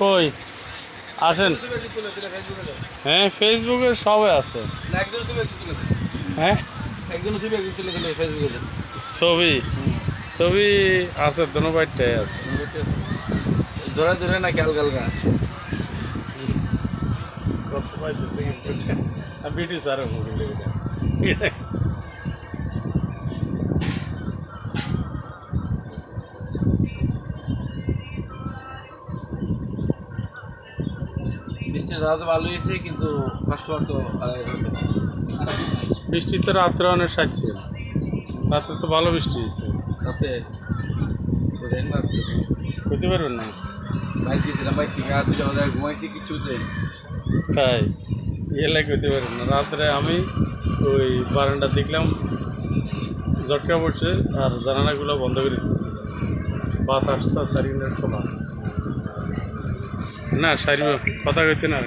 কই আসেন। হ্যাঁ ফেসবুকে সবাই আছে। হ্যাঁ ছবি ছবি আছে দোনো বাইরটাই আছে। জোরে জোরে না ক্যাল গালগা কত পাইতেছে কিন্তু বিটি স্যার বৃষ্টির রাত ভালো হয়েছে কিন্তু কাস্টমার তো বৃষ্টি তো রাত্রে অনেক সাজছে, রাত্রে তো ভালো বৃষ্টি হয়েছে। রাতে বুঝতে পারবেন না বাইক দিয়েছিলাম, বাইক থেকে আর দুটো বাজার ঘুমাইছি কিছু তাই এলাই করতে পারেন না। রাত্রে আমি ওই বারান্দা দেখলাম ঝটকা পড়ছে আর জানালাগুলো বন্ধ করে দিয়েছে, বাতাসটা 4 মিনিট খোলা না সারি কথা কইতে না।